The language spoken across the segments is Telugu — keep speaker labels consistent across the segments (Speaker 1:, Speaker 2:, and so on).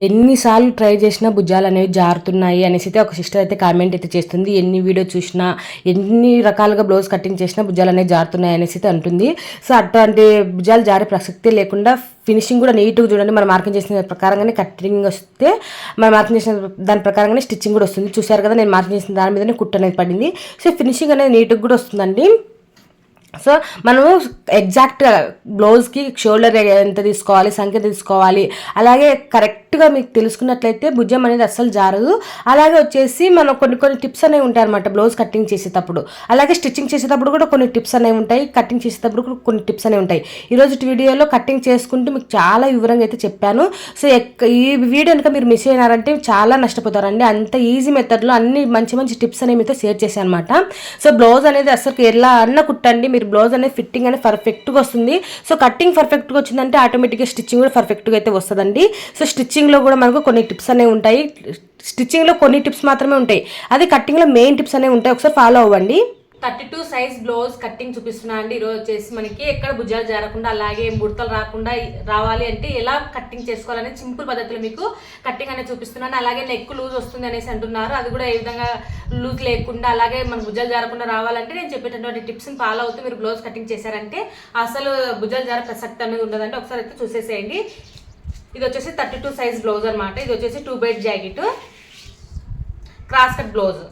Speaker 1: ఎన్నిసార్లు ట్రై చేసినా భుజాలు అనేవి జారుతున్నాయి అనేసి అయితే ఒక సిస్టర్ అయితే కామెంట్ అయితే చేస్తుంది. ఎన్ని వీడియో చూసినా, ఎన్ని రకాలుగా బ్లౌజ్ కటింగ్ చేసినా భుజాలు అనేవి జారుతున్నాయి అనేసి అయితే అంటుంది. సో అట్లాంటి భుజాలు జారే ప్రసక్తే లేకుండా ఫినిషింగ్ కూడా నీట్గా చూడండి. మనం మార్కింగ్ చేసిన ప్రకారంగానే కటింగ్ వస్తే, మనం మార్కింగ్ చేసిన దాని ప్రకారంగానే స్టిచ్చింగ్ కూడా వస్తుంది. చూసారు కదా, నేను మార్కింగ్ చేసిన దాని మీదనే కుట్టు అనేది పడింది. సో ఫినిషింగ్ అనేది నీట్గా కూడా వస్తుందండి. సో మనము ఎగ్జాక్ట్గా బ్లౌజ్కి షోల్డర్ ఎంత తీసుకోవాలి, సంఖ్య తీసుకోవాలి, అలాగే కరెక్ట్గా మీకు తెలుసుకున్నట్లయితే భుజం అనేది అస్సలు జారదు. అలాగే వచ్చేసి మనం కొన్ని టిప్స్ అనేవి ఉంటాయి అనమాట బ్లౌజ్ కటింగ్ చేసేటప్పుడు. అలాగే స్టిచ్చింగ్ చేసేటప్పుడు కూడా కొన్ని టిప్స్ అనేవి ఉంటాయి, కటింగ్ చేసేటప్పుడు కూడా కొన్ని టిప్స్ అనేవి ఉంటాయి. ఈరోజు వీడియోలో కటింగ్ చేసుకుంటూ మీకు చాలా వివరంగా అయితే చెప్పాను. సో ఈ వీడియో కనుక మీరు మిస్ అయినారంటే చాలా నష్టపోతారండి. అంత ఈజీ మెథడ్లో అన్ని మంచి మంచి టిప్స్ అనేవి మీతో షేర్ చేశాను అనమాట. సో బ్లౌజ్ అనేది అసలు ఎలా అన్న కుట్టండి, మీరు బ్లౌజ్ అనేది ఫిట్టింగ్ అనేది పర్ఫెక్ట్గా వస్తుంది. సో కటింగ్ పర్ఫెక్ట్గా వచ్చిందంటే ఆటోమేటిక్గా స్టిచ్చింగ్ కూడా పర్ఫెక్ట్గా అయితే వస్తుందండి. సో స్టిచ్చింగ్లో కూడా మనకు కొన్ని టిప్స్ అనేవి ఉంటాయి. స్టిచ్చింగ్లో కొన్ని టిప్స్ మాత్రమే ఉంటాయి, అది కటింగ్లో మెయిన్ టిప్స్ అనేవి ఉంటాయి. ఒకసారి ఫాలో అవ్వండి. 32 సైజ్ బ్లౌజ్ కటింగ్ చూపిస్తున్నా అండి. ఈరోజు వచ్చేసి మనకి ఎక్కడ భుజాలు జారకుండా, అలాగే ముడతలు రాకుండా రావాలి అంటే ఎలా కటింగ్ చేసుకోవాలని సింపుల్ పద్ధతిలో మీకు కటింగ్ అనేది చూపిస్తున్నాను. అలాగే నెక్ లూజ్ వస్తుంది అనేసి అంటున్నారు, అది కూడా ఏ విధంగా లూజ్ లేకుండా, అలాగే మన భుజాలు జారకుండా రావాలంటే నేను చెప్పేటటువంటి టిప్స్ని ఫాలో అవుతూ మీరు బ్లౌజ్ కటింగ్ చేశారంటే అసలు భుజాలు జార ప్రసక్తి అనేది ఉండదంటే ఒకసారి అయితే చూసేసేయండి. ఇది వచ్చేసి 32 సైజ్ బ్లౌజ్ అనమాట. ఇది వచ్చేసి 2 bed jacket cross cut blouse.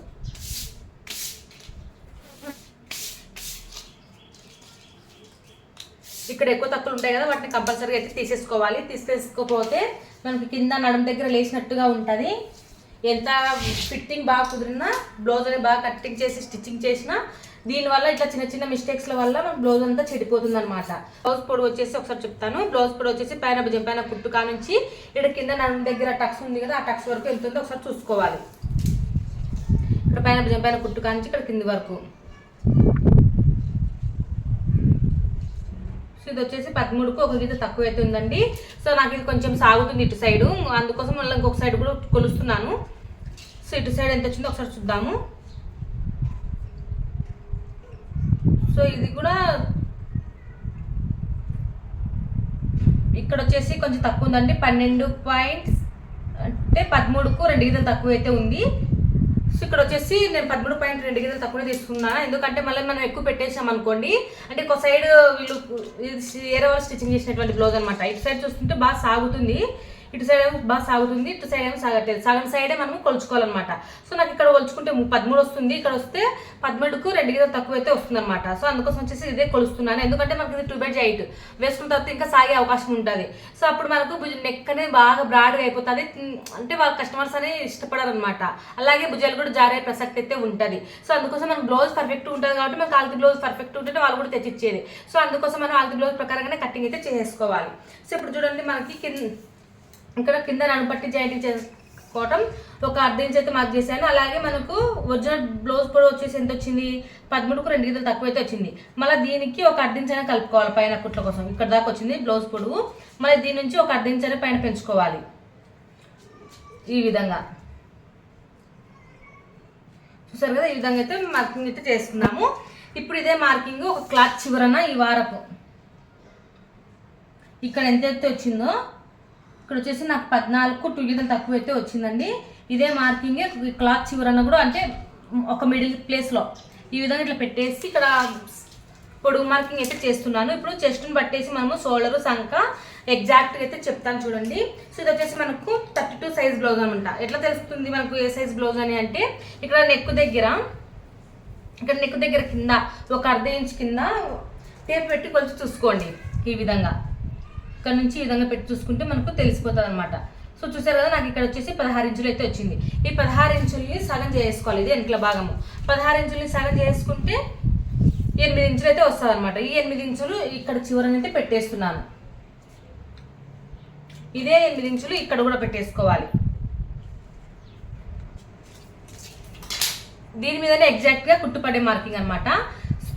Speaker 1: ఇక్కడ ఎక్కువ తక్కువలు ఉంటాయి కదా, వాటిని కంపల్సరీగా అయితే తీసేసుకోవాలి. తీసేసుకోకపోతే మనకి కింద నడుము దగ్గర లేచినట్టుగా ఉంటుంది. ఎంత ఫిట్టింగ్ బాగా కుదిరినా, బ్లౌజ్ అనేది బాగా కటింగ్ చేసి స్టిచ్చింగ్ చేసినా, దీనివల్ల ఇట్లా చిన్న చిన్న మిస్టేక్స్ల వల్ల మన బ్లౌజ్ అంతా చెడిపోతుంది అనమాట. బ్లౌజ్ పొడి వచ్చేసి ఒకసారి చెప్తాను. బ్లౌజ్ పొడి వచ్చేసి పైన భుజం పైన కుట్టుకా నుంచి ఇక్కడ కింద నడుము దగ్గర టక్స్ ఉంది కదా, ఆ టక్స్ వరకు ఎంత ఉందో ఒకసారి చూసుకోవాలి. ఇక్కడ పైన భుజం పైన కుట్టుకా నుంచి ఇక్కడ కింది వరకు. సో ఇది వచ్చేసి 13కు ఒక గీత తక్కువ అయితే ఉందండి. సో నాకు ఇది కొంచెం సాగుతుంది ఇటు సైడు, అందుకోసం మళ్ళీ ఇంకొక సైడ్ కూడా కొలుస్తున్నాను. సో ఇటు సైడ్ ఎంత వచ్చిందో ఒకసారి చూద్దాము. సో ఇది కూడా ఇక్కడ వచ్చేసి కొంచెం తక్కువ ఉందండి. 12 పాయింట్స్ అంటే 13కు 2 గీతలు తక్కువ అయితే ఉంది. సో ఇక్కడ వచ్చేసి నేను 13.2 గీతలు తక్కువ తీసుకున్నాను, ఎందుకంటే మళ్ళీ మనం ఎక్కువ పెట్టేసాం అనుకోండి, అంటే ఒక సైడ్ వీళ్ళు వేరే వాళ్ళు స్టిచ్చింగ్ చేసినటువంటి బ్లౌజ్ అనమాట. ఇటు సైడ్ చూస్తుంటే బాగా సాగుతుంది, ఇటు సైడ్ ఏమో బాగా సాగుతుంది, ఇటు సైడ్ ఏమో సాగట్లేదు. సగం సైడే మనం కొలుచుకోవాలన్నమాట. సో నాకు ఇక్కడ కొలుచుకుంటే 13 వస్తుంది, ఇక్కడ వస్తే 13కు 2 గీతలు తక్కువ అయితే వస్తుంది అనమాట. సో అందుకోసం వచ్చేసి ఇదే కొలుస్తున్నాను, ఎందుకంటే మనకి ఇది 2 బెడ్ హైట్ వేసుకున్న తర్వాత ఇంకా సాగే అవకాశం ఉంటుంది. సో అప్పుడు మనకు నెక్ అనేది బాగా బ్రాడ్గా అయిపోతుంది, అంటే వాళ్ళ కస్టమర్స్ అనేది ఇష్టపడారు అనమాట. అలాగే భుజాలు కూడా జారే ప్రసక్తి అయితే ఉంటుంది. సో అందుకోసం మనకు బ్లౌజ్ పర్ఫెక్ట్ ఉంటుంది కాబట్టి మనకు ఆల్తి బ్లౌజ్ పర్ఫెక్ట్ ఉంటే వాళ్ళు కూడా తెచ్చిచ్చేది. సో అందుకోసం మనం ఆల్తి బ్లౌజ్ ప్రకారంగానే కటింగ్ అయితే చేసుకోవాలి. సో ఇప్పుడు చూడండి, మనకి ఇక్కడ కింద నడుపట్టి జాయింటింగ్ చేసుకోవటం ఒక 1/2 ఇంచ్ అయితే మార్క్ చేశాను. అలాగే మనకు ఒరిజినల్ బ్లౌజ్ పొడవు వచ్చేసి ఎంత వచ్చింది, 13కు 2 గీతలు తక్కువ అయితే వచ్చింది. మళ్ళీ దీనికి ఒక 1/2 ఇంచ్ అయినా కలుపుకోవాలి పైన కుట్ల కోసం. ఇక్కడ దాకా వచ్చింది బ్లౌజ్ పొడవు, మళ్ళీ దీని నుంచి ఒక 1/2 ఇంచ్ అయినా పైన పెంచుకోవాలి. ఈ విధంగా చూసారు కదా, ఈ విధంగా అయితే మార్కింగ్ అయితే చేసుకున్నాము. ఇప్పుడు ఇదే మార్కింగ్ ఒక క్లాత్ చివరన ఈ వారపు ఇక్కడ ఎంతైతే వచ్చిందో, ఇక్కడ వచ్చేసి నాకు 14కు 2 గీతలు తక్కువ అయితే వచ్చిందండి. ఇదే మార్కింగే క్లాత్ చివరన కూడా, అంటే ఒక మిడిల్ ప్లేస్లో ఈ విధంగా ఇట్లా పెట్టేసి ఇక్కడ పొడుగు మార్కింగ్ అయితే చేస్తున్నాను. ఇప్పుడు చెస్ట్ని పట్టేసి మనము షోల్డరు సంక ఎగ్జాక్ట్గా అయితే చెప్తాను చూడండి. సో ఇది వచ్చేసి మనకు 32 సైజ్ బ్లౌజ్ అనమాట. ఎట్లా తెలుస్తుంది మనకు ఏ సైజ్ బ్లౌజ్ అని అంటే, ఇక్కడ నెక్ దగ్గర కింద ఒక 1/2 ఇంచ్ కింద టేప్ పెట్టి కొలిచి చూసుకోండి. ఈ విధంగా ఇక్కడ నుంచి ఈ విధంగా పెట్టి చూసుకుంటే మనకు తెలిసిపోతుంది అనమాట. సో చూసారు కదా, నాకు ఇక్కడ వచ్చేసి 16 ఇంచులు అయితే వచ్చింది. ఈ 16 ఇంచుల్ని సగం చేసుకోవాలి, ఇది వెనుకల భాగము. 16 ఇంచుల్ని సగం చేసుకుంటే 8 ఇంచులు అయితే వస్తుంది అనమాట. ఈ 8 ఇంచులు ఇక్కడ చివరనైతే పెట్టేస్తున్నాను. ఇదే 8 ఇంచులు ఇక్కడ కూడా పెట్టేసుకోవాలి. దీని మీదనే ఎగ్జాక్ట్గా కుట్టుపడే మార్కింగ్ అనమాట.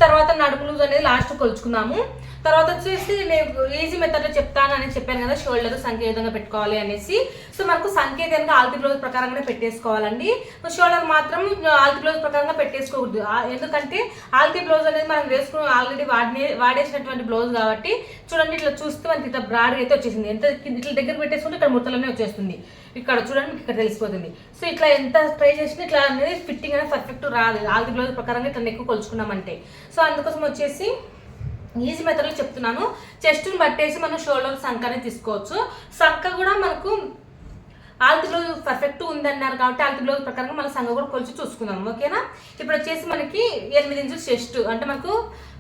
Speaker 1: తర్వాత నడుము లూజ్ అనేది లాస్ట్ కొలుచుకున్నాము. తర్వాత వచ్చేసి నేను ఈజీ మెథడ్లో చెప్తాను అని చెప్పాను కదా, షోల్డర్ సంఖ్య ఏ విధంగా పెట్టుకోవాలి అనేసి. సో మనకు సంఖ్య కనుక ఆల్తి బ్లౌజ్ ప్రకారంగానే పెట్టేసుకోవాలండి. షోల్డర్ మాత్రం ఆల్తి బ్లౌజ్ ప్రకారంగా పెట్టేసుకోకూడదు. ఎందుకంటే ఆల్తి బ్లౌజ్ అనేది మనం వేసుకుని ఆల్రెడీ వాడేసినటువంటి బ్లౌజ్ కాబట్టి చూడండి, ఇట్లా చూస్తే మనకి ఇట్లా బ్రాడ్ అయితే వచ్చేసింది. ఎంత ఇట్లా దగ్గర పెట్టేసుకుంటే ఇక్కడ ముడతలనే వచ్చేస్తుంది. ఇక్కడ చూడండి మీకు ఇక్కడ తెలిసిపోతుంది. సో ఇట్లా ఎంత ట్రై చేసినా ఇట్లా అనేది ఫిట్టింగ్ అనేది పర్ఫెక్ట్ రాదు, ఆల్తి బ్లౌజ్ ప్రకారంగా ఇట్లా ఎక్కువ కొలుచుకున్నామంటే. సో అందుకోసం వచ్చేసి ఈజీ మెథడ్లో చెప్తున్నాను. చెస్ట్ని బట్టేసి మనం షోల్డర్ సంఖ అనేది తీసుకోవచ్చు. సంఖ కూడా మనకు ఆల్తి బ్లౌజ్ పర్ఫెక్ట్ ఉందన్నారు కాబట్టి ఆల్తి బ్లౌజ్ ప్రకారంగా మన సంఖ కూడా కొలిచి చూసుకుందాం. ఓకేనా? ఇప్పుడు వచ్చేసి మనకి 8 ఇంచులు చెస్ట్, అంటే మనకు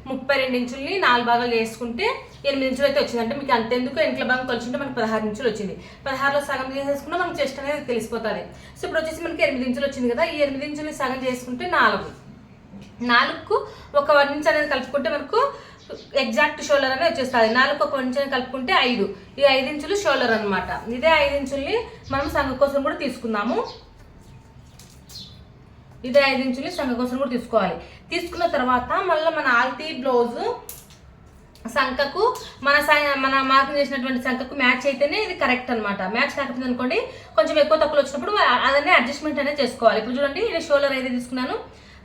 Speaker 1: 32 ఇంచుల్ని 4 భాగాలు చేసుకుంటే 8 ఇంచులు అయితే వచ్చింది. అంటే మీకు అంతెందుకు ఇంట్లో భాగం కొలుచుంటే మనకు 16 ఇంచులు వచ్చింది. 16లో సగం చేసేసుకుంటే మనకు చెస్ట్ అనేది తెలిసిపోతుంది. సో ఇప్పుడు వచ్చేసి మనకి 8 ఇంచులు వచ్చింది కదా, ఈ 8 ఇంచుల్ని సగం చేసుకుంటే 4కు ఒక 1 ఇంచ్ అనేది కలుపుకుంటే మనకు ఎగ్జాక్ట్ షోల్డర్ అనేది వచ్చేస్తుంది. 4కు ఒక 1 ఇంచ్ అని కలుపుకుంటే 5, ఈ 5 ఇంచులు షోల్డర్ అనమాట. ఇదే 5 ఇంచుల్ని మనం సంఘ కోసం కూడా తీసుకుందాము. ఇదే 5 ఇంచుల్ని సంఘ కోసం కూడా తీసుకోవాలి. తీసుకున్న తర్వాత మళ్ళీ మన ఆల్తీ బ్లౌజ్ సంఖకు మన మార్కింగ్ చేసినటువంటి సంఖకు మ్యాచ్ అయితేనే ఇది కరెక్ట్ అనమాట. మ్యాచ్ కాకపోతే అనుకోండి కొంచెం ఎక్కువ తక్కువ వచ్చినప్పుడు అదన్నీ అడ్జస్ట్మెంట్ అనేది చేసుకోవాలి. ఇప్పుడు చూడండి, ఇది షోల్డర్ అయితే తీసుకున్నాను,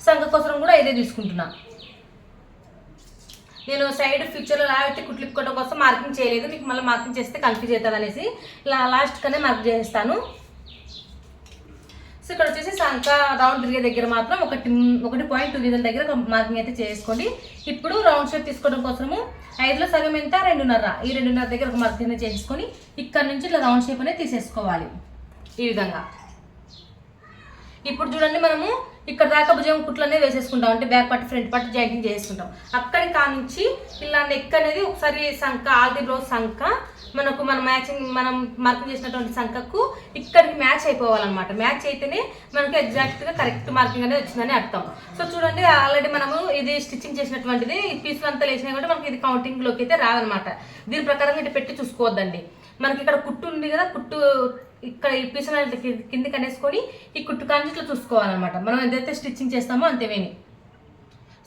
Speaker 1: సంఖ కోసం కూడా ఇదే తీసుకుంటున్నాను. నేను సైడ్ ఫ్యూచర్లో అయితే కుట్లిప్పుకోవడం కోసం మార్కింగ్ చేయలేదు, మీకు మళ్ళీ మార్కింగ్ చేస్తే కన్ఫ్యూజ్ అవుతుంది అనేసి లాస్ట్గానే మార్క్ చేస్తాను. సో ఇక్కడ వచ్చేసి సంఖ రౌండ్ తిరిగే దగ్గర మాత్రం 1.2 దగ్గర మార్కింగ్ అయితే చేసుకోండి. ఇప్పుడు రౌండ్ షేప్ తీసుకోవడం కోసము 5లో సగం ఎంత 2.5, ఈ 2.5 దగ్గర ఒక మార్కింగ్ అనేది చేసుకొని ఇక్కడ నుంచి ఇట్లా రౌండ్ షేప్ అనేది తీసేసుకోవాలి ఈ విధంగా. ఇప్పుడు చూడండి, మనము ఇక్కడ దాకా భుజం కుట్లు అనేది వేసేసుకుంటాం, అంటే back part front part jointing చేసుకుంటాం. అక్కడి కానుంచి ఇలా నెక్ అనేది ఒకసారి సంఖ ఆల్తి బ్లౌజ్ సంఖ మనం మార్కింగ్ చేసినటువంటి సంఖకు ఇక్కడికి మ్యాచ్ అయిపోవాలన్నమాట. మ్యాచ్ అయితేనే మనకు ఎగ్జాక్ట్గా కరెక్ట్ మార్కింగ్ అనేది వచ్చిందని అర్థం. సో చూడండి, ఆల్రెడీ మనము ఇది స్టిచ్చింగ్ చేసినటువంటిది, ఈ పీసులు అంతా లేచినా కూడా మనకి ఇది కౌంటింగ్లోకి అయితే రాదనమాట. దీని ప్రకారంగా ఇటు పెట్టి చూసుకోవద్దండి. మనకి ఇక్కడ కుట్టు ఉంది కదా, కుట్టు ఇక్కడ ఈ పీసులు కిందికి అనేసుకొని ఈ కుట్టు కానీ ఇట్లా చూసుకోవాలన్నమాట. మనం ఏదైతే స్టిచ్చింగ్ చేస్తామో అంతేమేని.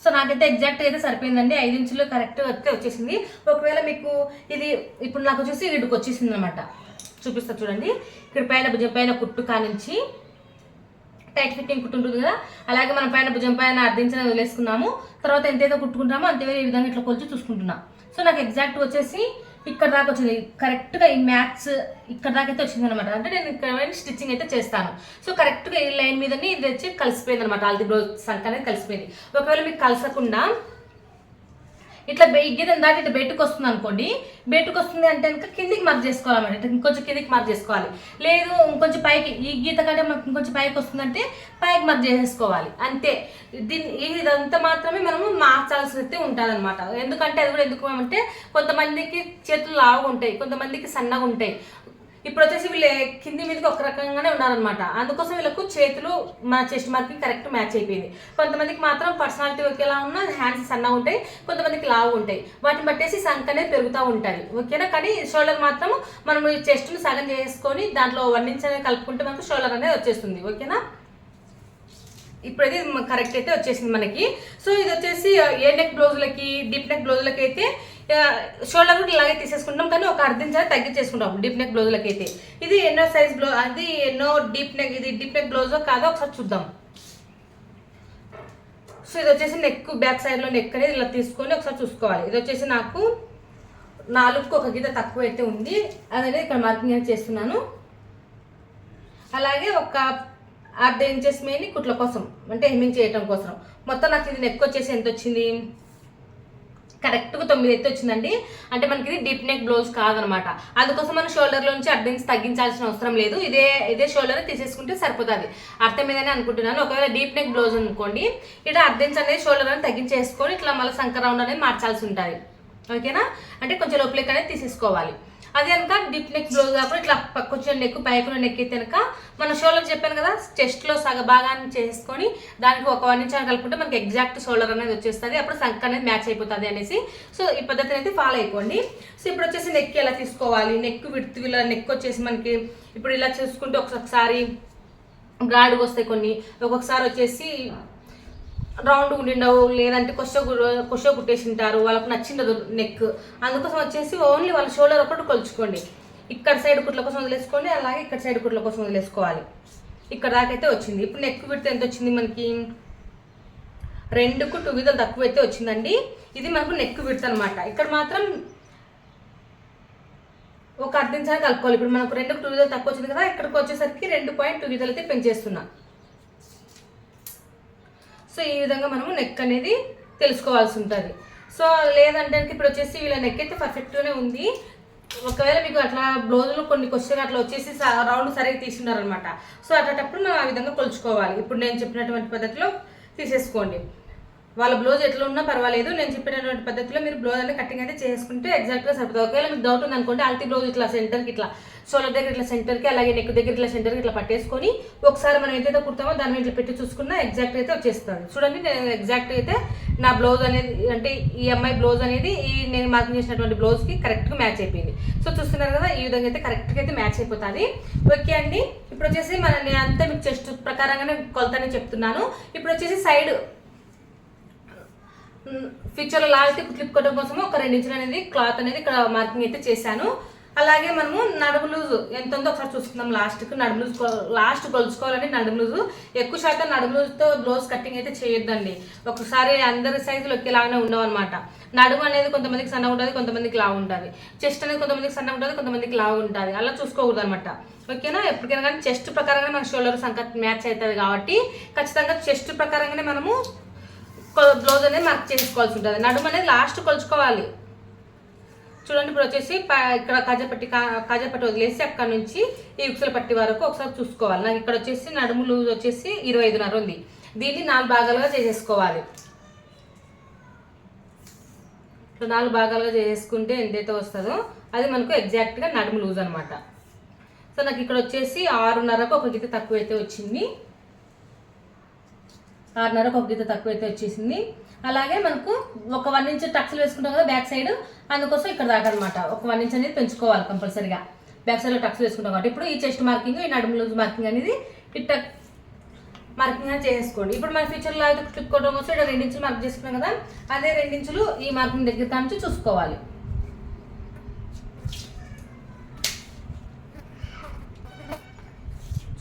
Speaker 1: సో నాకైతే ఎగ్జాక్ట్గా అయితే సరిపోయిందండి, 5 ఇంచులు కరెక్ట్ అయితే వచ్చేసింది. ఒకవేళ మీకు ఇది ఇప్పుడు నాకు వచ్చేసి ఇటుకు వచ్చేసింది అనమాట, చూపిస్తా చూడండి. ఇక్కడ పైన భుజం పైన కుట్టు కానించి టైట్ ఫిట్టింగ్ కుట్టు ఉంటుంది కదా, అలాగే మనం పైన భుజం పైన అర్ధించిన వదిలేసుకున్నాము. తర్వాత ఎంతైతే కుట్టుకుంటామో అంతే ఈ విధంగా ఇట్లా కొలిచి చూసుకుంటున్నాం. సో నాకు ఎగ్జాక్ట్ వచ్చేసి ఇక్కడ దాకా వచ్చింది, కరెక్ట్గా ఈ మ్యాథ్స్ ఇక్కడ దాకా అయితే వచ్చింది అనమాట. అంటే నేను ఇక్కడ స్టిచ్చింగ్ అయితే చేస్తాను. సో కరెక్ట్గా ఈ లైన్ మీదనే ఇది వచ్చి కలిసిపోయింది అనమాట, ఆల్తి బ్లౌజ్ సంఖ అనేది కలిసిపోయింది. ఒకవేళ మీకు కలసకుండా ఇట్లా గీతను దాటి ఇట్లా బయటకు వస్తుంది అనుకోండి, బయటకు వస్తుంది అంటే కనుక కిందికి మార్క్ చేసుకోవాలన్నమాట. ఇట్లా ఇంకొంచెం కిందికి మార్క్ చేసుకోవాలి. లేదు ఇంకొంచెం పైకి, ఈ గీత కంటే మనకు ఇంకొంచెం పైకి వస్తుందంటే పైకి మార్క్ చేసేసుకోవాలి అంతే. ఇదంతా మాత్రమే మనము మార్చాల్సి అయితే ఉంటుంది అనమాట. ఎందుకంటే అది కూడా ఎందుకు అంటే కొంతమందికి చేతులు లావుగా ఉంటాయి, కొంతమందికి సన్నగా ఉంటాయి. ఇప్పుడు వచ్చేసి వీళ్ళు కింది మీదకి ఒక రకంగానే ఉన్నారనమాట. అందుకోసం వీళ్ళకు చేతులు మన చెస్ట్ మార్కింగ్ కరెక్ట్ మ్యాచ్ అయిపోయింది. కొంతమందికి మాత్రం పర్సనాలిటీ ఒకేలా ఉన్న హ్యాండ్స్ సన్నగా ఉంటాయి, కొంతమందికి లావు ఉంటాయి. వాటిని బట్టేసి సంఖ అనేది పెరుగుతూ ఉంటుంది. ఓకేనా? కానీ షోల్డర్ మాత్రం మనం ఈ చెస్ట్ని సగం చేసుకొని దాంట్లో 1 ఇంచ్ అనేది కలుపుకుంటే మనకు షోల్డర్ అనేది వచ్చేస్తుంది. ఓకేనా? ఇప్పుడైతే కరెక్ట్ అయితే వచ్చేసింది మనకి. సో ఇది వచ్చేసి ఏ నెక్ బ్లౌజులకి, డీప్ నెక్ బ్లౌజులకి అయితే షోల్డర్ ఇలాగే తీసేసుకుంటాం, కానీ ఒక అర్ధించాలి తగ్గించేసుకుంటాం డీప్ నెక్ బ్లౌజులకి అయితే. ఇది ఎన్నో సైజ్ బ్లౌజ్, అది ఎన్నో డీప్ నెక్, ఇది డీప్ నెక్ బ్లౌజ్ కాదో ఒకసారి చూద్దాం. సో ఇది వచ్చేసి నెక్ బ్యాక్ సైడ్లో నెక్ అనేది ఇలా తీసుకొని ఒకసారి చూసుకోవాలి. ఇది వచ్చేసి నాకు 4కు ఒక గీత తక్కువ అయితే ఉంది, అదనేది ఇక్కడ మార్కింగ్ చేస్తున్నాను. అలాగే ఒక 1/2 ఇంచెస్ మేని కుట్ల కోసం, అంటే హెమ్మింగ్ చేయటం కోసం. మొత్తం నాకు ఇది నెక్ వచ్చేసి ఎంత వచ్చింది, కరెక్ట్గా 9 అయితే వచ్చిందండి. అంటే మనకి ఇది డీప్ నెక్ బ్లౌజ్ కాదనమాట. అందుకోసం మనం షోల్డర్లో నుంచి 1/2 ఇంచ్ తగ్గించాల్సిన అవసరం లేదు. ఇదే షోల్డర్ తీసేసుకుంటే సరిపోతుంది. అర్థమైందని అనుకుంటున్నాను. ఒకవేళ డీప్ నెక్ బ్లౌజ్ అనుకోండి, ఇట్లా 1/2 ఇంచ్ అనేది షోల్డర్ అనేది తగ్గించేసుకొని ఇట్లా మళ్ళీ సంక రౌండ్ అనేది మార్చాల్సి ఉంటుంది. ఓకేనా? అంటే కొంచెం లోపలికి అనేది తీసేసుకోవాలి. అది కనుక డీప్ నెక్ బ్లౌజ్ కాకుండా ఇట్లా కొంచెం నెక్ పైకున్న నెక్ అయితే కనుక మన షోల్డర్ చెప్పాను కదా, చెస్ట్లో సగ భాగాన్ని చేసుకొని దానికి ఒక 1 ఇంచ్ కలుపుకుంటే మనకి ఎగ్జాక్ట్ షోల్డర్ అనేది వచ్చేస్తుంది. అప్పుడు సంఖ అనేది మ్యాచ్ అయిపోతుంది అనేసి. సో ఈ పద్ధతిని అయితే ఫాలో అయిపోండి. సో ఇప్పుడు వచ్చేసి నెక్ ఎలా తీసుకోవాలి, నెక్ విడ్త్ ఇలా నెక్ వచ్చేసి మనకి ఇప్పుడు ఇలా చూసుకుంటే ఒకసారి బ్రాడ్గా వస్తాయి కొన్ని, ఒక్కొక్కసారి వచ్చేసి రౌండ్ ఉండిండవు, లేదంటే కొష కుట్టేసి ఉంటారు, వాళ్ళకు నచ్చిండదు నెక్. అందుకోసం వచ్చేసి ఓన్లీ వాళ్ళ షోల్డర్ ఒకటి కొలుచుకోండి. ఇక్కడ సైడ్ కుట్ల కోసం వదిలేసుకోండి, అలాగే ఇక్కడ సైడ్ కుట్ల కోసం వదిలేసుకోవాలి. ఇక్కడ దాకైతే వచ్చింది. ఇప్పుడు నెక్ విడ్త్ ఎంత వచ్చింది మనకి? 2కు 2 విధులు తక్కువ అయితే వచ్చిందండి. ఇది మనకు నెక్ విడ్త్ అనమాట. ఇక్కడ మాత్రం ఒక అర్ధ ఇంచాన్ని కలుపుకోవాలి. ఇప్పుడు మనకు 2కు 2 విధులు తక్కువ వచ్చింది కదా, ఇక్కడికి వచ్చేసరికి 2.2 విధులు అయితే పెంచేస్తున్నా. సో ఈ విధంగా మనము నెక్ అనేది తెలుసుకోవాల్సి ఉంటుంది. సో లేదంటే ఇప్పుడు వచ్చేసి వీళ్ళ నెక్ అయితే పర్ఫెక్ట్గానే ఉంది. ఒకవేళ మీకు అట్లా బ్లౌజులు కొన్ని క్వశ్చన్ అట్లా వచ్చేసి రౌండ్ సరిగ్గా తీసుకున్నారనమాట. సో అట్లాంటప్పుడు మనం ఆ విధంగా కొలుచుకోవాలి. ఇప్పుడు నేను చెప్పినటువంటి పద్ధతిలో తీసేసుకోండి. వాళ్ళ బ్లౌజ్ ఎట్లా ఉన్నా పర్వాలేదు, నేను చెప్పినటువంటి పద్ధతిలో మీరు బ్లౌజ్ అనేది కటింగ్ అయితే చేసుకుంటే ఎగ్జాక్ట్గా సరిపోతుంది. ఒకవేళ మీకు డౌట్ ఉంది అనుకోండి, అల్టీ బ్లౌజ్ ఇట్లా సెంటర్కి, ఇట్లా షోల్డర్ దగ్గర ఇట్లా సెంటర్కి, అలాగే నెక్ దగ్గర ఇట్లా సెంటర్కి ఇట్లా పట్టేసుకొని ఒకసారి మనం ఏదైతే కుడతామో దాని మీద ఇట్లా పెట్టి చూసుకున్నా ఎగ్జాక్ట్ అయితే వచ్చేస్తుంది. చూడండి, నేను ఎగ్జాక్ట్ అయితే నా బ్లౌజ్ అనేది, అంటే ఈ అమ్మాయి బ్లౌజ్ అనేది ఈ నేను మార్కింగ్ చేసినటువంటి బ్లౌజ్కి కరెక్ట్గా మ్యాచ్ అయిపోయింది. సో చూస్తున్నారు కదా, ఈ విధంగా అయితే కరెక్ట్గా అయితే మ్యాచ్ అయిపోతుంది. ఓకే అండి, ఇప్పుడు వచ్చేసి నేను అంతా మీకు చెస్ట్ ప్రకారంగానే కొలతనే చెప్తున్నాను. ఇప్పుడు వచ్చేసి సైడ్ ఫ్యూచర్లో లాస్ట్ క్లిప్ కొట్టడం కోసము ఒక 2 ఇంచులు అనేది క్లాత్ అనేది ఇక్కడ మార్కింగ్ అయితే చేశాను. అలాగే మనము నడుము లూజు ఎంత ఉందో ఒకసారి చూసుకుందాం. నడుము లూజ్ లాస్ట్ కొలుచుకోవాలంటే నడుము లూజు ఎక్కువ శాతం నడుము లూజుతో బ్లౌజ్ కటింగ్ అయితే చేయొద్దండి. ఒకసారి అందరి సైజులు ఒకేలాగానే ఉండవు అనమాట. నడుము అనేది కొంతమందికి సన్నగా ఉంటుంది, కొంతమందికి లావు ఉంటుంది. చెస్ట్ అనేది కొంతమందికి సన్నగా ఉంటుంది, కొంతమందికి లావు ఉంటుంది. అలా చూసుకోకూడదు అనమాట. ఓకేనా? ఎప్పటికైనా కానీ చెస్ట్ ప్రకారంగానే మన షోల్డర్ సంకట్ మ్యాచ్ అవుతుంది కాబట్టి ఖచ్చితంగా చెస్ట్ ప్రకారంగానే మనము బ్లౌజ్ అనేది మార్క్ చేసుకోవాల్సి ఉంటుంది. నడుము అనేది లాస్ట్ కొలుచుకోవాలి. చూడండి, ఇప్పుడు వచ్చేసి ఇక్కడ కాజాపట్టి వదిలేసి అక్కడ నుంచి ఈ ఉక్సల పట్టి వరకు ఒకసారి చూసుకోవాలి. నాకు ఇక్కడ వచ్చేసి నడుము లూజ్ వచ్చేసి 25.5 ఉంది. దీన్ని 4 భాగాలుగా చేసేసుకోవాలి. 4 భాగాలుగా చేసేసుకుంటే ఎంతైతే వస్తుందో అది మనకు ఎగ్జాక్ట్గా నడుము లూజ్ అనమాట. సో నాకు ఇక్కడ వచ్చేసి 6.5కు ఒక గీత తక్కువ అయితే వచ్చింది. 6.5కు ఒక గీత తక్కువ అయితే వచ్చేసింది. అలాగే మనకు ఒక 1 ఇంచ్ టక్స్లు వేసుకుంటాం కదా బ్యాక్ సైడ్, అందుకోసం ఇక్కడ దాకా అనమాట ఒక 1 ఇంచ్ అనేది పెంచుకోవాలి కంపల్సరీగా. బ్యాక్ సైడ్లో టక్స్లు వేసుకుంటాం కాబట్టి ఇప్పుడు ఈ చెస్ట్ మార్కింగ్, ఈ నడుము లూజ్ మార్కింగ్ అనేది ఇట్ట మార్కింగ్ అనేది చేసుకోండి. ఇప్పుడు మన ఫ్యూచర్లో అయితే క్లిప్ కొట్టడం కోసం ఇక్కడ 2 ఇంచులు మార్క్ చేసుకున్నాం కదా, అదే 2 ఇంచులు ఈ మార్కింగ్ దగ్గర నుంచి చూసుకోవాలి.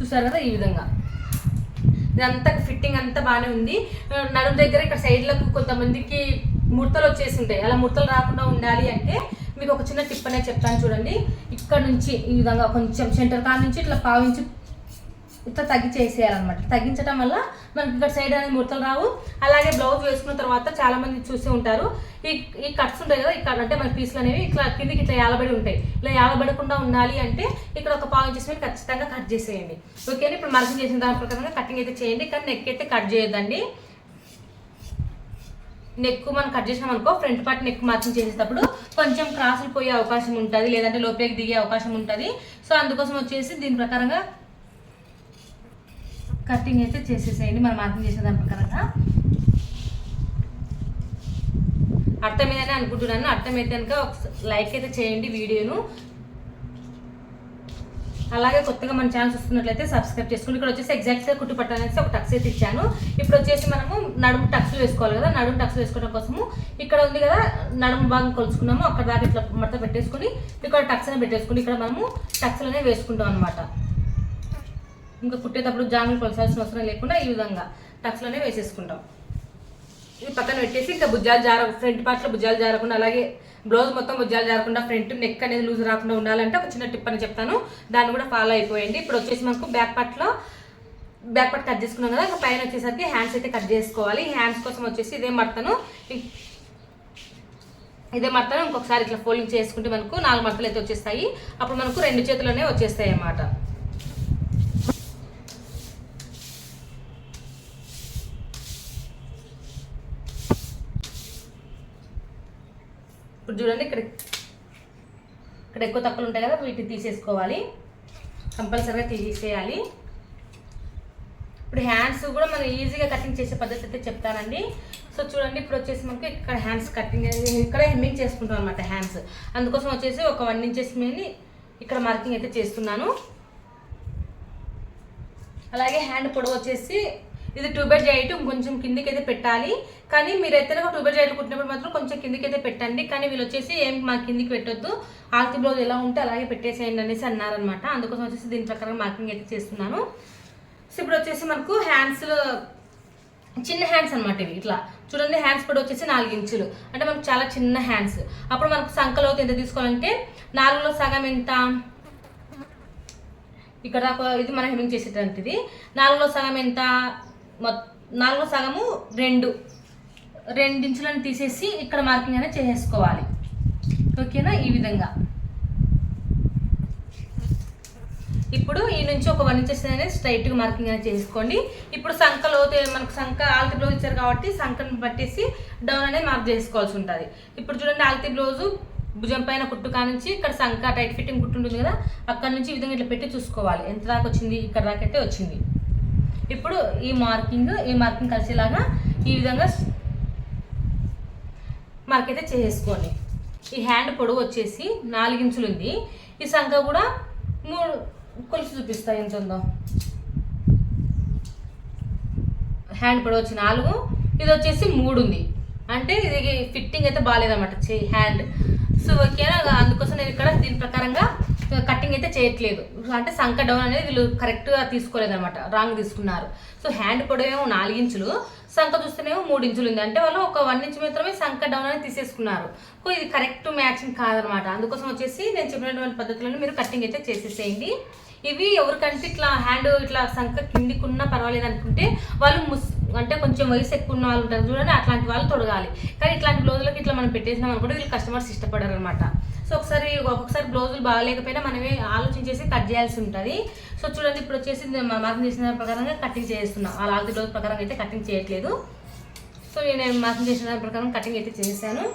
Speaker 1: చూసారు కదా, ఈ విధంగా ఇదంతా ఫిట్టింగ్ అంతా బాగానే ఉంది. నడుము దగ్గర ఇక్కడ సైడ్లకు కొంతమందికి ముడతలు వచ్చేసి ఉంటాయి. అలా ముడతలు రాకుండా ఉండాలి అంటే మీకు ఒక చిన్న టిప్ అనేది చెప్తాను చూడండి. ఇక్కడ నుంచి ఈ విధంగా కొంచెం సెంటర్ కాడ నుంచి ఇట్లా పావించి ఇట్లా తగ్గించేసేయాలన్నమాట. తగ్గించడం వల్ల మనకి ఇక్కడ సైడ్ అనేది ముడతలు రావు. అలాగే బ్లౌజ్ వేసుకున్న తర్వాత చాలా మంది చూసే ఉంటారు, ఈ కట్స్ ఉంటాయి కదా, ఇక్కడ అంటే మన పీసులు అనేవి ఇట్లా కిందికి ఇట్లా యాలబడి ఉంటాయి. ఇలా యాలబడకుండా ఉండాలి అంటే ఇక్కడ ఒక పావు ఇంచెస్ మీద ఖచ్చితంగా కట్ చేసేయండి. ఓకేనా? ఇప్పుడు మార్కింగ్ చేసిన దాని ప్రకారంగా కటింగ్ అయితే చేయండి, కానీ నెక్ అయితే కట్ చేయొద్దండి. నెక్ మనం కట్ చేసినాం అనుకో, ఫ్రంట్ పార్ట్ నెక్ మార్కింగ్ చేసేటప్పుడు కొంచెం క్రాసులు పోయే అవకాశం ఉంటుంది, లేదంటే లోపలికి దిగే అవకాశం ఉంటుంది. సో అందుకోసం వచ్చేసి దీని ప్రకారంగా కటింగ్ అయితే చేసేసేయండి మనం మార్కింగ్ చేసిన దాని ప్రకారంగా. అర్థమైందని అనుకుంటున్నాను. అర్థమైతే కనుక ఒక లైక్ అయితే చేయండి వీడియోను. అలాగే కొత్తగా మన ఛానల్ చూస్తున్నట్లయితే సబ్స్క్రైబ్ చేసుకోండి. ఇక్కడ వచ్చేసి ఎగ్జాక్ట్గా కుట్టు పట్టాలనేసి ఒక టక్స్ అయితే ఇచ్చాను. ఇప్పుడు వచ్చేసి మనము నడుము టక్స్లు వేసుకోవాలి కదా, నడుము టక్స్లు వేసుకోవడం కోసము ఇక్కడ ఉంది కదా నడుము భాగం కొలుచుకున్నాము, అక్కడ దాకా ఇట్లా మొత్తం పెట్టేసుకుని ఇక్కడ టక్స్ అనేది పెట్టేసుకుని ఇక్కడ మనము టక్స్లు అనేవి వేసుకుంటాం అనమాట. ఇంకా కుట్టేటప్పుడు జాంగులు కొలసాల్సిన అవసరం లేకుండా ఈ విధంగా టక్స్లోనే వేసేసుకుంటాం. ఇది పక్కన పెట్టేసి ఇంకా భుజాలు ఫ్రంట్ పార్ట్లో భుజాలు జారకుండా, అలాగే బ్లౌజ్ మొత్తం భుజాలు జారకుండా, ఫ్రంట్ నెక్ అనేది లూజ్ రాకుండా ఉండాలంటే ఒక చిన్న టిప్ అని చెప్తాను, దాన్ని కూడా ఫాలో అయిపోయండి. ఇప్పుడు వచ్చేసి మనకు బ్యాక్ పార్ట్ కట్ చేసుకున్నాం కదా, ఇంకా పైన వచ్చేసరికి హ్యాండ్స్ అయితే కట్ చేసుకోవాలి. హ్యాండ్స్ కోసం వచ్చేసి ఇదే మడతను ఇంకొకసారి ఇట్లా ఫోల్డింగ్ చేసుకుంటే మనకు 4 మడతలు అయితే వచ్చేస్తాయి. అప్పుడు మనకు 2 చేతుల్లోనే వచ్చేస్తాయి అన్నమాట. ఇప్పుడు చూడండి, ఇక్కడ ఎక్కువ తక్కువలు ఉంటాయి కదా, వీటిని తీసేసుకోవాలి, కంపల్సరీగా తీసేయాలి. ఇప్పుడు హ్యాండ్స్ కూడా మనం ఈజీగా కటింగ్ చేసే పద్ధతి అయితే చెప్తానండి. సో చూడండి, ఇప్పుడు వచ్చేసి మనకి ఇక్కడ హ్యాండ్స్ కటింగ్ ఇక్కడే హెమ్మింగ్ చేసుకుంటాం అనమాట హ్యాండ్స్. అందుకోసం వచ్చేసి ఒక 1 ఇంచెస్ మీద ఇక్కడ మార్కింగ్ అయితే చేస్తున్నాను. అలాగే హ్యాండ్ పొడవు వచ్చేసి ఇది 2/8 కొంచెం కిందికి అయితే పెట్టాలి. కానీ మీరైతే 2/8 కుట్టినప్పుడు మాత్రం కొంచెం కిందికి అయితే పెట్టండి. కానీ వీళ్ళు వచ్చేసి ఏం మా కిందికి పెట్టొద్దు, ఆల్తి బ్లౌజ్ ఎలా ఉంటే అలాగే పెట్టేసేయండి అనేసి అన్నారనమాట. అందుకోసం వచ్చేసి దీని ప్రకారం మార్కింగ్ అయితే చేస్తున్నాను. సో ఇప్పుడు వచ్చేసి మనకు హ్యాండ్స్ చిన్న హ్యాండ్స్ అనమాట ఇవి. ఇట్లా చూడండి, హ్యాండ్స్ కూడా వచ్చేసి 4 ఇంచులు, అంటే మనకు చాలా చిన్న హ్యాండ్స్. అప్పుడు మనకు సంకలో ఎంత తీసుకోవాలంటే 4లో సగం ఎంత, ఇక్కడ ఇది మనం హెమ్మింగ్ చేసేటంటిది. 4లో సగం ఎంత, 4లో సగము 2 ఇంచులను తీసేసి ఇక్కడ మార్కింగ్ అనేది చేసేసుకోవాలి. ఓకేనా, ఈ విధంగా. ఇప్పుడు ఈ నుంచి ఒక 1 ఇంచెస్ అనేది స్ట్రైట్గా మార్కింగ్ అనేది చేసుకోండి. ఇప్పుడు సంకలో మనకు సంక ఆల్తి బ్లౌజ్ ఇచ్చారు కాబట్టి సంకను పట్టేసి డౌన్ అనేది మార్క్ చేసుకోవాల్సి ఉంటుంది. ఇప్పుడు చూడండి, ఆల్తి బ్లౌజు భుజం పైన కుట్టు కానుంచి ఇక్కడ సంక టైట్ ఫిట్టింగ్ కుట్టు ఉంటుంది కదా, అక్కడ నుంచి ఈ విధంగా ఇట్లా పెట్టి చూసుకోవాలి ఎంత దాకా వచ్చింది. ఇక్కడ దాకా అయితే వచ్చింది. ఇప్పుడు ఈ మార్కింగ్ కలిసేలాగా ఈ విధంగా మార్క్ అయితే చేసేసుకోండి. ఈ హ్యాండ్ పొడవు వచ్చేసి 4 ఇంచులు ఉంది. ఈ సంక కూడా 3 కొలిసి చూపిస్తా ఎంత ఉందో. హ్యాండ్ పొడవు వచ్చి 4, ఇది వచ్చేసి 3 ఉంది. అంటే ఇది ఫిట్టింగ్ అయితే బాగాలేదన్నమాట హ్యాండ్. సో ఓకేనా, అందుకోసం నేను ఇక్కడ దీని ప్రకారంగా కటింగ్ అయితే చేయట్లేదు. అంటే సంక డౌన్ అనేది వీళ్ళు కరెక్ట్గా తీసుకోలేదన్నమాట, రాంగ్ తీసుకున్నారు. సో హ్యాండ్ పొడవేమో 4 ఇంచులు, సంక చూస్తేనేమో 3 ఇంచులు ఉంది. అంటే వాళ్ళు ఒక 1 ఇంచ్ మాత్రమే సంక డౌన్ అనేది తీసేసుకున్నారు. ఇది కరెక్ట్ మ్యాచింగ్ కాదనమాట. అందుకోసం వచ్చేసి నేను చెప్పినటువంటి పద్ధతులను మీరు కటింగ్ అయితే చేసేసేయండి. ఇవి ఎవరికంటే ఇట్లా హ్యాండ్ ఇట్లా సంక కిందికి ఉన్నా పర్వాలేదు అనుకుంటే వాళ్ళు అంటే కొంచెం వయసు ఎక్కువ ఉన్న వాళ్ళు ఉంటారు చూడండి, అట్లాంటి వాళ్ళు తొడగాలి. కానీ ఇట్లాంటి బ్లౌజులకి ఇట్లా మనం పెట్టేసినాం అనుకుంటే వీళ్ళు కస్టమర్స్ ఇష్టపడరు అనమాట. సో ఒక్కొక్కసారి బ్లౌజులు బాగాలేకపోయినా మనమే ఆలోచించేసి కట్ చేయాల్సి ఉంటుంది. సో చూడండి, ఇప్పుడు వచ్చేసి మార్కింగ్ చేసిన ప్రకారంగా కటింగ్ చేస్తున్నాను. వాళ్ళ ఆల్తి బ్లౌజ్ ప్రకారం అయితే కటింగ్ చేయట్లేదు. సో నేను మార్కింగ్ చేసిన ప్రకారం కటింగ్ అయితే చేశాను.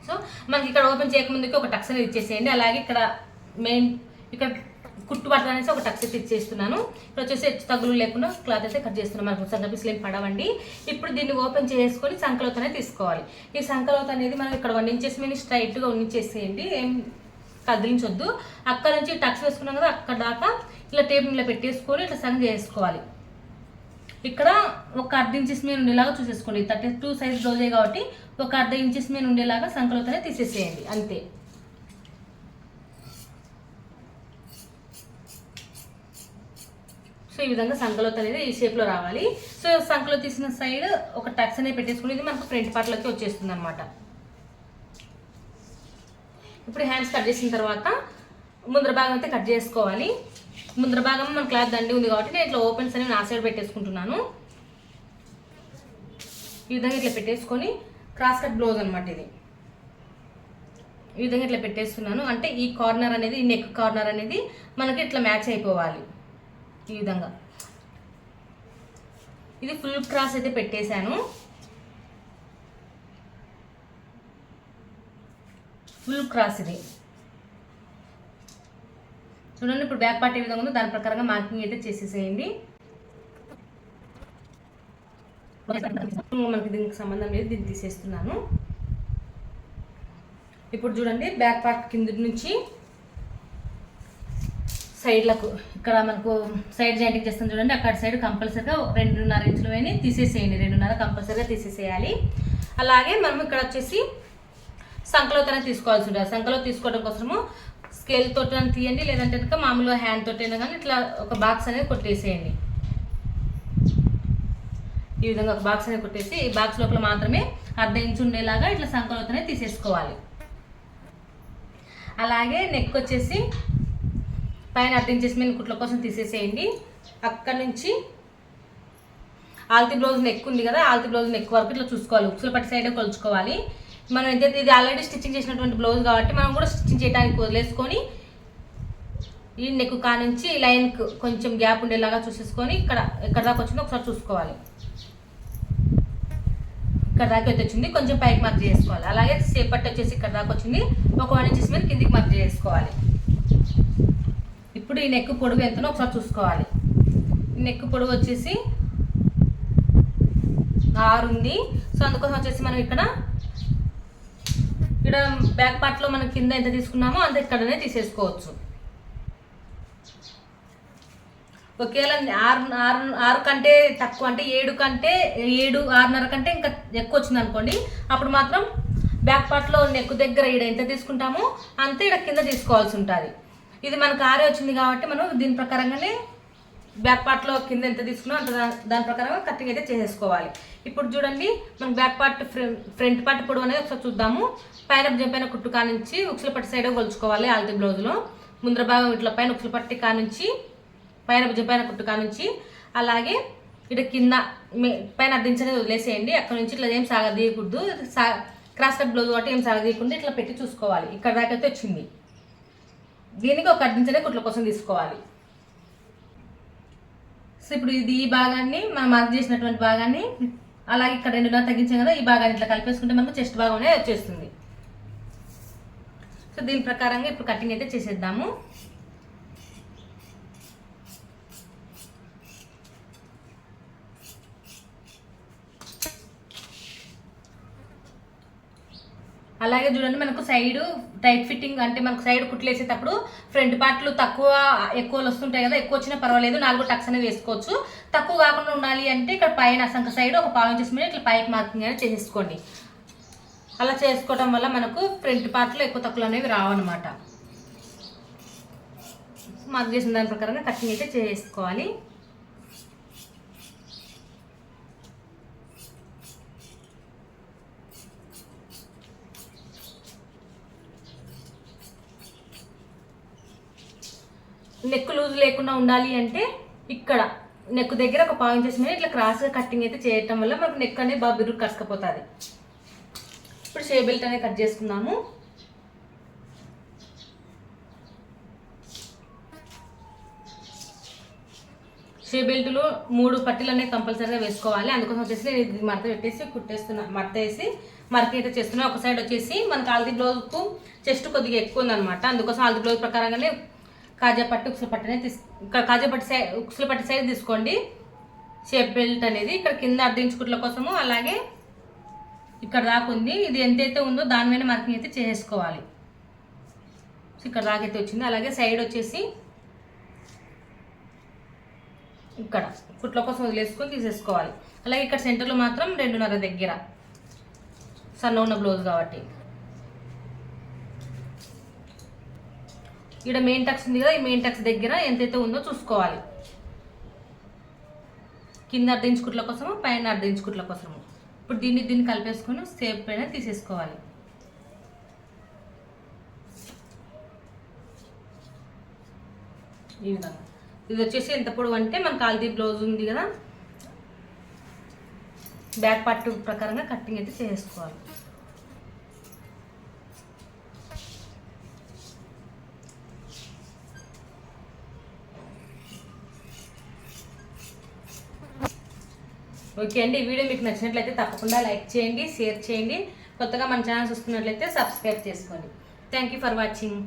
Speaker 1: సో మనకి ఇక్కడ ఓపెన్ చేయకముందుకి ఒక టక్స్ అనేది ఇచ్చేసేయండి. అలాగే ఇక్కడ ఇక్కడ కుట్టు బట్టలు అనేసి ఒక టక్స్ అయితే ఇచ్చేస్తున్నాను. ఇక్కడ వచ్చేసి హెచ్చు తగ్గులు లేకుండా క్లాత్ అయితే కట్ చేస్తున్నాను. మనకు సంక పీసులు ఏం పడవండి. ఇప్పుడు దీన్ని ఓపెన్ చేసుకొని సంకలోతనే తీసుకోవాలి. ఈ సంకలోత అనేది మనం ఇక్కడ 1 ఇంచెస్ మీద స్ట్రైట్గా ఉన్నించేసేయండి, ఏం కదిలించొద్దు. అక్కడ నుంచి టక్స్ వేసుకున్నాం కదా, అక్కడ దాకా ఇలా టేప్ ఇలా పెట్టేసుకొని ఇట్లా సగం చేసుకోవాలి. ఇక్కడ ఒక 1/2 ఇంచెస్ మీద ఉండేలాగా చూసేసుకోండి. 32 సైజ్ బ్లౌజే కాబట్టి ఒక 1/2 ఇంచెస్ మీద ఉండేలాగా సంకలోతనే తీసేసేయండి, అంతే. సో ఈ విధంగా సంకలోత్ అనేది ఈ షేప్లో రావాలి. సో సంకలో తీసిన సైడ్ ఒక టక్స్ అనేది పెట్టేసుకుని ఇది మనకు ఫ్రంట్ పార్ట్లోకి వచ్చేస్తుంది అనమాట. ఇప్పుడు హ్యాండ్స్ కట్ చేసిన తర్వాత ముందర భాగం అయితే కట్ చేసుకోవాలి. ముందర భాగం మన క్లాత్ దండి ఉంది కాబట్టి నేను ఇట్లా ఓపెన్స్ అనేవి నా సైడ్ పెట్టేసుకుంటున్నాను. ఈ విధంగా ఇట్లా పెట్టేసుకొని క్రాస్ కట్ బ్లౌజ్ అనమాట ఇది. ఈ విధంగా ఇట్లా పెట్టేస్తున్నాను. అంటే ఈ కార్నర్ అనేది, ఈ నెక్ కార్నర్ అనేది మనకి ఇట్లా మ్యాచ్ అయిపోవాలి. ఈ విధంగా ఇది ఫుల్ క్రాస్ అయితే పెట్టేశాను. ఫుల్ క్రాస్ ఇది చూడండి. ఇప్పుడు బ్యాక్ పార్ట్ ఏ విధంగా ఉందో దాని ప్రకారంగా మార్కింగ్ అయితే చేసేసేయండి. మనకి దీనికి సంబంధం లేదు, దీన్ని తీసేస్తున్నాను. ఇప్పుడు చూడండి, బ్యాక్ పార్ట్ కింద నుంచి సైడ్లకు ఇక్కడ మనకు సైడ్ జాయింటింగ్ చేస్తాం చూడండి, అక్కడ సైడ్ కంపల్సరీగా 2.5 ఇంచులు వేని తీసేసేయండి. 2.5 కంపల్సరీగా తీసేసేయాలి. అలాగే మనం ఇక్కడ వచ్చేసి సంకలోతనే తీసుకోవాల్సి ఉంటుంది. సంకలో తీసుకోవడం కోసము స్కేల్ తోటి తీయండి, లేదంటే కనుక మామూలుగా హ్యాండ్ తోటి అయినా కానీ ఇట్లా ఒక బాక్స్ అనేది కొట్టేసేయండి. ఈ విధంగా ఒక బాక్స్ అనేది కొట్టేసి ఈ బాక్స్ లోపల మాత్రమే 1/2 ఇంచు ఉండేలాగా ఇట్లా సంకలోతనే తీసేసుకోవాలి. అలాగే నెక్ వచ్చేసి పైన 1/2 ఇంచెస్ మీద కుట్ల కోసం తీసేసేయండి. అక్కడ నుంచి ఆల్తి బ్లౌజ్ నెక్ ఉంది కదా, ఆల్తి బ్లౌజ్ నెక్ వరకు ఇట్లా చూసుకోవాలి. ఉక్సులు పట్టి సైడే కొలుచుకోవాలి. మనం ఇది ఆల్రెడీ స్టిచ్చింగ్ చేసినటువంటి బ్లౌజ్ కాబట్టి మనం కూడా స్టిచ్చింగ్ చేయడానికి వదిలేసుకొని ఈ నెక్ కానుంచి లైన్కు కొంచెం గ్యాప్ ఉండేలాగా చూసేసుకొని ఎక్కడ దాకా వచ్చిందో ఒకసారి చూసుకోవాలి. ఇక్కడ దాకా అయితే వచ్చింది, కొంచెం పైకి మార్క్ చేసుకోవాలి. అలాగే సేప్ పట్టి వచ్చేసి ఇక్కడ దాకా వచ్చింది, ఒక 1 ఇంచెస్ మీద కిందికి మార్క్ చేసుకోవాలి. ఇప్పుడు ఈ నెక్ పొడవు ఎంతనో ఒకసారి చూసుకోవాలి. ఈ నెక్ పొడవు వచ్చేసి 6 ఉంది. సో అందుకోసం వచ్చేసి మనం ఇక్కడ బ్యాక్ పార్ట్లో మనం కింద ఎంత తీసుకున్నామో అంత ఇక్కడనే తీసేసుకోవచ్చు. ఒకవేళ 6 కంటే తక్కువ అంటే 6:30 కంటే ఇంకా ఎక్కువ వచ్చింది అనుకోండి, అప్పుడు మాత్రం బ్యాక్ పార్ట్లో నెక్ దగ్గర ఈడ ఎంత తీసుకుంటామో అంతే ఈడ కింద తీసుకోవాల్సి ఉంటుంది. ఇది మనకు 6 వచ్చింది కాబట్టి మనం దీని ప్రకారంగానే బ్యాక్ పార్ట్లో కింద ఎంత తీసుకున్నాం అంత దాని ప్రకారంగా కటింగ్ అయితే చేసేసుకోవాలి. ఇప్పుడు చూడండి, మనం బ్యాక్ పార్ట్ ఫ్రంట్ పార్ట్ పొడవు అనేది ఒకసారి చూద్దాము. పైన కుట్టు కానుంచి ఉక్సుల పట్టి సైడ్ కొలుచుకోవాలి. ఆల్ది బ్లౌజ్లో ముందర భాగం ఇట్లా పైన ఉక్సుల పట్టి కానుంచి పైన కుట్టు కానుంచి, అలాగే ఇటు కింద పైన అడ్డించనేది వదిలేసేయండి. అక్కడ నుంచి ఇట్లా ఏం సాగదీయకూడదు. క్రాస్ కట్ బ్లౌజ్ కాబట్టి ఏం సాగదీయకుండా ఇట్లా పెట్టి చూసుకోవాలి. ఇక్కడ దాకా అయితే వచ్చింది. దీనికి ఒక అడ్డించనే కుట్ల కోసం తీసుకోవాలి. సో ఇప్పుడు ఈ భాగాన్ని మనం మార్క్ చేసినటువంటి భాగాన్ని అలాగే ఇక్కడ 2 తగ్గించాం కదా, ఈ భాగాన్ని ఇట్లా కలిపేసుకుంటే మనకు చెస్ట్ భాగం అనేది వచ్చేస్తుంది. సో దీని ప్రకారంగా ఇప్పుడు కటింగ్ అయితే చేసేద్దాము. అలాగే చూడండి, మనకు సైడ్ టైట్ ఫిట్టింగ్ అంటే మనకు సైడ్ కుట్లు వేసేటప్పుడు ఫ్రంట్ పార్ట్లు ఎక్కువ వస్తుంటాయి కదా, ఎక్కువ వచ్చినా పర్వాలేదు 4 టక్స్ అనేది వేసుకోవచ్చు. తక్కువ కాకుండా ఉండాలి అంటే ఇక్కడ పైన సంఖ సైడ్ ఒక 1/2 ఇంచెస్ మీద ఇట్లా పైకి మార్కింగ్ అనేది చేసేసుకోండి. అలా చేసుకోవడం వల్ల మనకు ఫ్రంట్ పార్ట్లో ఎక్కువ తక్కువలు అనేవి రావన్నమాట. మార్క్ చేసిన దాని ప్రకారంగా కటింగ్ అయితే చేసుకోవాలి. నెక్ లూజ్ లేకుండా ఉండాలి అంటే ఇక్కడ నెక్ దగ్గర ఒక 1/2 ఇంచెస్ మీద ఇట్లా క్రాస్గా కటింగ్ అయితే చేయటం వల్ల మనకు నెక్ అనేది బాగా బిరుగు కసుకపోతుంది. ఇప్పుడు షే బెల్ట్ అనేది కట్ చేసుకుందాము. షే బెల్ట్లో 3 పట్టీలు అనేవి కంపల్సరీగా వేసుకోవాలి. అందుకోసం వచ్చేసి నేను ఇది మడత పెట్టేసి మడత వేసి మరక అయితే చేస్తున్నాను. ఒక సైడ్ వచ్చేసి మనకు ఆల్ది బ్లౌజ్కు చెస్ట్ కొద్దిగా ఎక్కువ ఉందన్నమాట. అందుకోసం ఆల్ది బ్లౌజ్ ప్రకారంగానే కాజా పట్టి ఉక్సుల పట్టి అనేది ఇక్కడ కాజా పట్టి సైడ్ ఉక్సుల పట్టి సైడ్ తీసుకోండి. షేప్ బెల్ట్ అనేది ఇక్కడ కింద అర్ధించుకుట్ల కోసము, అలాగే ఇక్కడ దాకా ఉంది. ఇది ఎంతైతే ఉందో దాని మీద మార్కింగ్ అయితే చేసుకోవాలి. ఇక్కడ దాకైతే వచ్చింది. అలాగే సైడ్ వచ్చేసి ఇక్కడ కుట్ల కోసం వదిలేసుకొని తీసేసుకోవాలి. అలాగే ఇక్కడ సెంటర్లో మాత్రం 2.5 దగ్గర సన్న ఉన్న బ్లౌజ్ కాబట్టి ఇక్కడ మెయిన్ టక్స్ ఉంది కదా, ఈ మెయిన్ టక్స్ దగ్గర ఎంతైతే ఉందో చూసుకోవాలి. కింద 1/2 ఇంచ్ కుట్ల కోసము, పైన 1/2 ఇంచ్ కుట్ల కోసము. ఇప్పుడు దీన్ని కలిపేసుకొని సేప్ పైన తీసేసుకోవాలి. ఈ విధంగా ఇది వచ్చేసి ఎంత పొడవు అంటే మనకు ఆల్ది బ్లౌజ్ ఉంది కదా, బ్యాక్ పార్ట్ ప్రకారంగా కటింగ్ అయితే చేసుకోవాలి. ఓకే అండి, ఈ వీడియో మీకు నచ్చినట్లయితే తప్పకుండా లైక్ చేయండి, షేర్ చేయండి. కొత్తగా మన ఛానల్ చూస్తున్నట్లయితే సబ్స్క్రైబ్ చేసుకోండి. Thank you for watching.